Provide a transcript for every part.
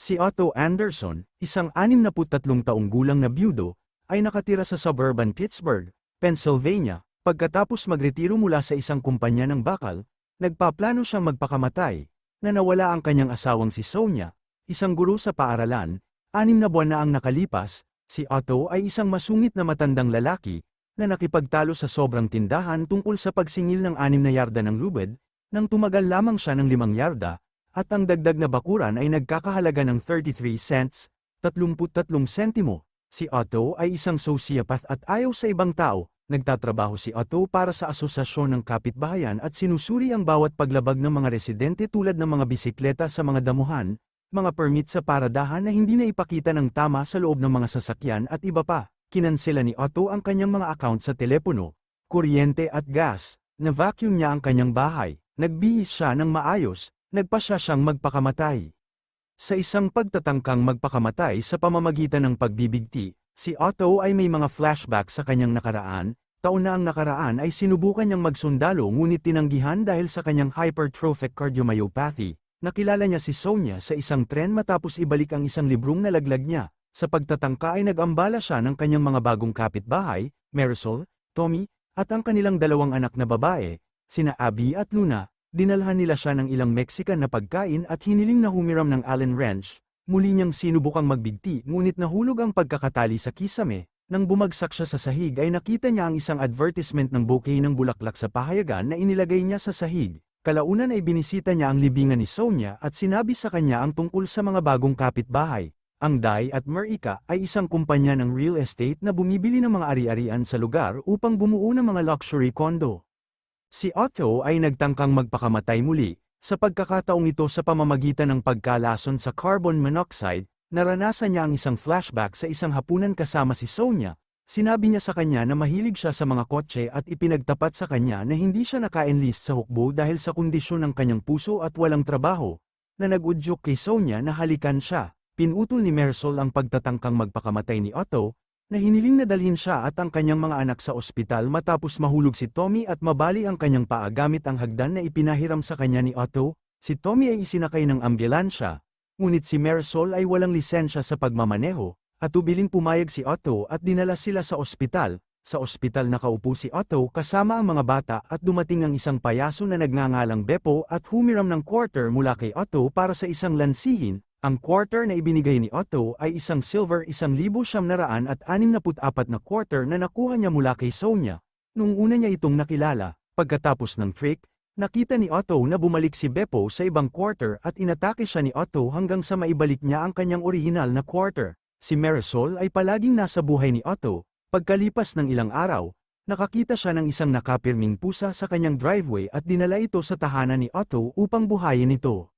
Si Otto Anderson, isang 63 taong gulang na byudo, ay nakatira sa suburban Pittsburgh, Pennsylvania. Pagkatapos magretiro mula sa isang kumpanya ng bakal, nagpaplano siyang magpakamatay, na nawala ang kanyang asawang si Sonia, isang guro sa paaralan. 6 na buwan na ang nakalipas, si Otto ay isang masungit na matandang lalaki, na nakipagtalo sa sobrang tindahan tungkol sa pagsingil ng 6 na yarda ng lubid, nang tumagal lamang siya ng 5 yarda, at ang dagdag na bakuran ay nagkakahalaga ng 33 cents, 33 sentimo. Si Otto ay isang sociopath at ayaw sa ibang tao. Nagtatrabaho si Otto para sa asosasyon ng kapitbahayan at sinusuri ang bawat paglabag ng mga residente tulad ng mga bisikleta sa mga damuhan, mga permit sa paradahan na hindi na ipakita ng tama sa loob ng mga sasakyan at iba pa. Kinansela ni Otto ang kanyang mga account sa telepono, kuryente at gas, na-vacuum niya ang kanyang bahay, nagbihis siya ng maayos, nagpasya siyang magpakamatay. Sa isang pagtatangkang magpakamatay sa pamamagitan ng pagbibigti, si Otto ay may mga flashback sa kanyang nakaraan. Taon na ang nakaraan ay sinubukan niyang magsundalo ngunit tinanggihan dahil sa kanyang hypertrophic cardiomyopathy. Nakilala niya si Sonia sa isang tren matapos ibalik ang isang librong nalaglag niya. Sa pagtatangka ay nag-ambala siya ng kanyang mga bagong kapitbahay, Marisol, Tommy, at ang kanilang 2 anak na babae, sina Abby at Luna. Dinalhan nila siya ng ilang Mexican na pagkain at hiniling na humiram ng Allen wrench. Muli niyang sinubukang magbigti ngunit nahulog ang pagkakatali sa kisame. Nang bumagsak siya sa sahig ay nakita niya ang isang advertisement ng bouquet ng bulaklak sa pahayagan na inilagay niya sa sahig. Kalaunan ay binisita niya ang libingan ni Sonia at sinabi sa kanya ang tungkol sa mga bagong kapitbahay. Ang Dye at Merica ay isang kumpanya ng real estate na bumibili ng mga ari-arian sa lugar upang bumuo ng mga luxury condo. Si Otto ay nagtangkang magpakamatay muli. Sa pagkakataong ito sa pamamagitan ng pagkalason sa carbon monoxide, naranasan niya ang isang flashback sa isang hapunan kasama si Sonia. Sinabi niya sa kanya na mahilig siya sa mga kotse at ipinagtapat sa kanya na hindi siya naka-enlist sa hukbo dahil sa kondisyon ng kanyang puso at walang trabaho, na nag-udyok kay Sonia na halikan siya. Pinutol ni Marisol ang pagtatangkang magpakamatay ni Otto, na hiniling na dalhin siya at ang kanyang mga anak sa ospital matapos mahulog si Tommy at mabali ang kanyang paa gamit ang hagdan na ipinahiram sa kanya ni Otto. Si Tommy ay isinakay ng ambulansya, ngunit si Marisol ay walang lisensya sa pagmamaneho, at ubiling pumayag si Otto at dinala sila sa ospital. Sa ospital nakaupo si Otto kasama ang mga bata at dumating ang isang payaso na nagngangalang Beppo at humiram ng quarter mula kay Otto para sa isang lansihin. Ang quarter na ibinigay ni Otto ay isang silver 1,964 na quarter na nakuha niya mula kay Sonia. Nung una niya itong nakilala, pagkatapos ng trick, nakita ni Otto na bumalik si Beppo sa ibang quarter at inatake siya ni Otto hanggang sa maibalik niya ang kanyang orihinal na quarter. Si Marisol ay palaging nasa buhay ni Otto. Pagkalipas ng ilang araw, nakakita siya ng isang nakapirming pusa sa kanyang driveway at dinala ito sa tahanan ni Otto upang buhayin ito.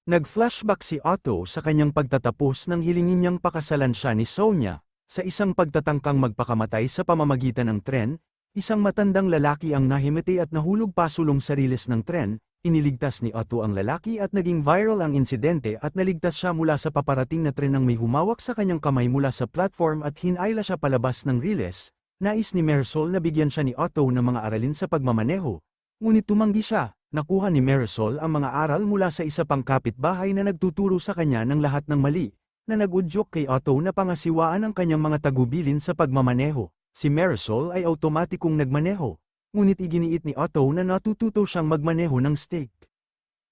Nag-flashback si Otto sa kanyang pagtatapos nang hilingin niyang pakasalan siya ni Sonia. Sa isang pagtatangkang magpakamatay sa pamamagitan ng tren, isang matandang lalaki ang nahimatay at nahulog pasulong sa riles ng tren. Iniligtas ni Otto ang lalaki at naging viral ang insidente at naligtas siya mula sa paparating na tren nang may humawak sa kanyang kamay mula sa platform at hinayla siya palabas ng riles. Nais ni Marisol na bigyan siya ni Otto ng mga aralin sa pagmamaneho, ngunit tumanggi siya. Nakuha ni Marisol ang mga aral mula sa isa pang kapitbahay na nagtuturo sa kanya ng lahat ng mali, na nag-udyok kay Otto na pangasiwaan ang kanyang mga tagubilin sa pagmamaneho. Si Marisol ay automatikong nagmaneho, ngunit iginiit ni Otto na natututo siyang magmaneho ng stick.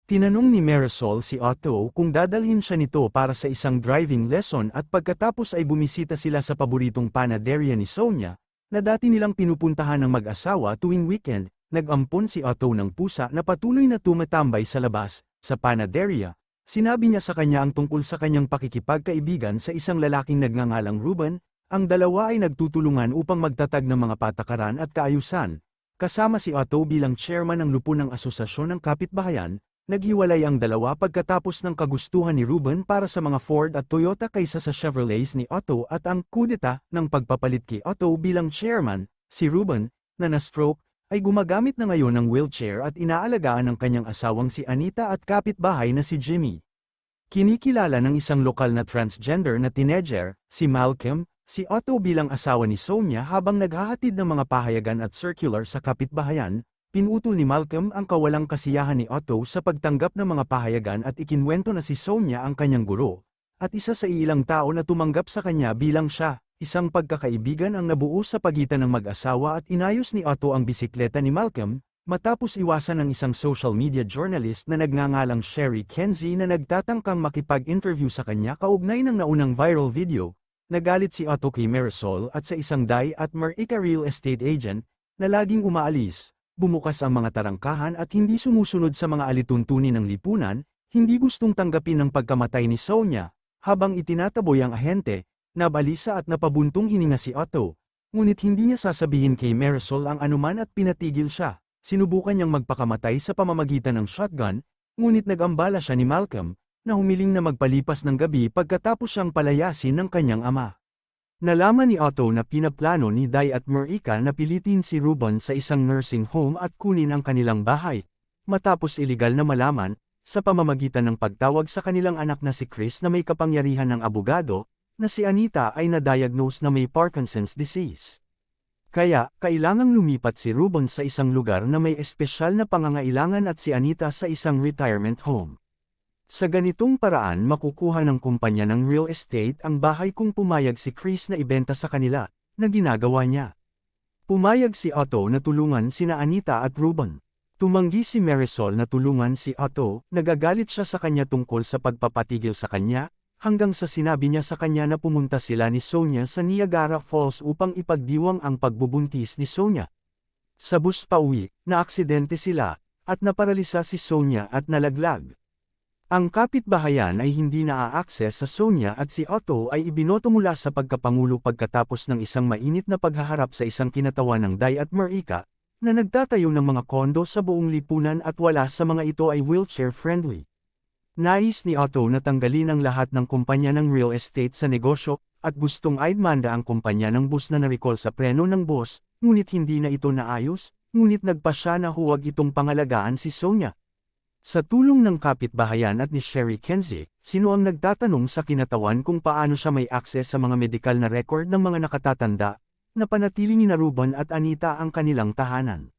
Tinanong ni Marisol si Otto kung dadalhin siya nito para sa isang driving lesson at pagkatapos ay bumisita sila sa paboritong panaderia ni Sonia, na dati nilang pinupuntahan ng mag-asawa tuwing weekend. Nag-ampon si Otto ng pusa na patuloy na tumatambay sa labas. Sa panaderia, sinabi niya sa kanya ang tungkol sa kanyang pakikipagkaibigan sa isang lalaking nagngangalang Ruben. Ang dalawa ay nagtutulungan upang magtatag ng mga patakaran at kaayusan. Kasama si Otto bilang chairman ng lupunang asosasyon ng kapitbahayan, naghiwalay ang dalawa pagkatapos ng kagustuhan ni Ruben para sa mga Ford at Toyota kaysa sa Chevrolets ni Otto at ang kudeta ng pagpapalit kay Otto bilang chairman. Si Ruben, na na-stroke, ay gumagamit na ngayon ng wheelchair at inaalagaan ng kanyang asawang si Anita at kapitbahay na si Jimmy. Kinikilala ng isang lokal na transgender na teenager, si Malcolm, si Otto bilang asawa ni Sonia habang naghahatid ng mga pahayagan at circular sa kapitbahayan. Pinutol ni Malcolm ang kawalang kasiyahan ni Otto sa pagtanggap ng mga pahayagan at ikinwento na si Sonia ang kanyang guro. at isa sa ilang tao na tumanggap sa kanya bilang siya. Isang pagkakaibigan ang nabuo sa pagitan ng mag-asawa at inayos ni Otto ang bisikleta ni Malcolm, matapos iwasan ng isang social media journalist na nagngangalang Sherry Kenzie na nagtatangkang makipag-interview sa kanya kaugnay ng naunang viral video. Nagalit si Otto kay Marisol at sa isang Day at Marika real estate agent, na laging umaalis, bumukas ang mga tarangkahan at hindi sumusunod sa mga alituntunin ng lipunan, hindi gustong tanggapin ang pagkamatay ni Sonia, habang itinataboy ang ahente. Nabalisa at napabuntong hininga si Otto, ngunit hindi niya sasabihin kay Marisol ang anuman at pinatigil siya. Sinubukan niyang magpakamatay sa pamamagitan ng shotgun, ngunit nag-ambala siya ni Malcolm, na humiling na magpalipas ng gabi pagkatapos siyang palayasin ng kanyang ama. Nalaman ni Otto na pinaplano ni Day at Marika na pilitin si Ruben sa isang nursing home at kunin ang kanilang bahay, matapos iligal na malaman, sa pamamagitan ng pagtawag sa kanilang anak na si Chris na may kapangyarihan ng abogado, na si Anita ay na-diagnose na may Parkinson's disease. Kaya, kailangang lumipat si Ruben sa isang lugar na may espesyal na pangangailangan at si Anita sa isang retirement home. Sa ganitong paraan makukuha ng kumpanya ng real estate ang bahay kung pumayag si Chris na ibenta sa kanila, na ginagawa niya. Pumayag si Otto na tulungan sina Anita at Ruben. Tumanggi si Marisol na tulungan si Otto, nagagalit siya sa kanya tungkol sa pagpapatigil sa kanya, hanggang sa sinabi niya sa kanya na pumunta sila ni Sonia sa Niagara Falls upang ipagdiwang ang pagbubuntis ni Sonia. Sa bus pauwi, naaksidente sila, at naparalisa si Sonia at nalaglag. Ang kapitbahayan ay hindi naa-access sa Sonia at si Otto ay ibinoto mula sa pagkapangulo pagkatapos ng isang mainit na paghaharap sa isang kinatawan ng Day at Marika, na nagtatayo ng mga kondo sa buong lipunan at wala sa mga ito ay wheelchair-friendly. Nais ni Otto na tanggalin ang lahat ng kumpanya ng real estate sa negosyo, at gustong aidmanda ang kumpanya ng bus na na-recall sa preno ng bus, ngunit hindi na ito naayos, ngunit nagpa siya na huwag itong pangalagaan si Sonia. Sa tulong ng kapitbahayan at ni Sherry Kenzie, sino ang nagtatanong sa kinatawan kung paano siya may access sa mga medikal na record ng mga nakatatanda, na panatili ni Ruben at Anita ang kanilang tahanan.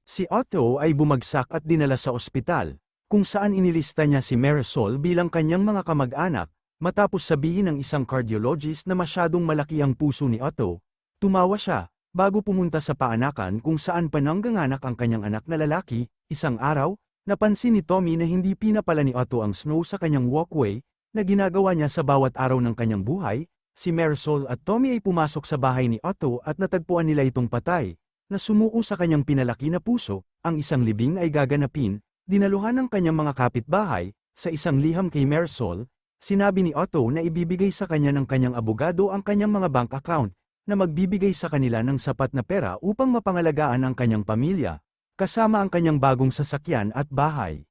Si Otto ay bumagsak at dinala sa ospital, kung saan inilista niya si Marisol bilang kanyang mga kamag-anak, matapos sabihin ng isang cardiologist na masyadong malaki ang puso ni Otto. Tumawa siya, bago pumunta sa paanakan kung saan panangganganak ang kanyang anak na lalaki. Isang araw, napansin ni Tommy na hindi pinapala ni Otto ang snow sa kanyang walkway, na ginagawa niya sa bawat araw ng kanyang buhay. Si Marisol at Tommy ay pumasok sa bahay ni Otto at natagpuan nila itong patay, na sumuko sa kanyang pinalaki na puso. Ang isang libing ay gaganapin. Dinaluhan ng kanyang mga kapitbahay, sa isang liham kay Marisol, sinabi ni Otto na ibibigay sa kanya ng kanyang abogado ang kanyang mga bank account, na magbibigay sa kanila ng sapat na pera upang mapangalagaan ang kanyang pamilya, kasama ang kanyang bagong sasakyan at bahay.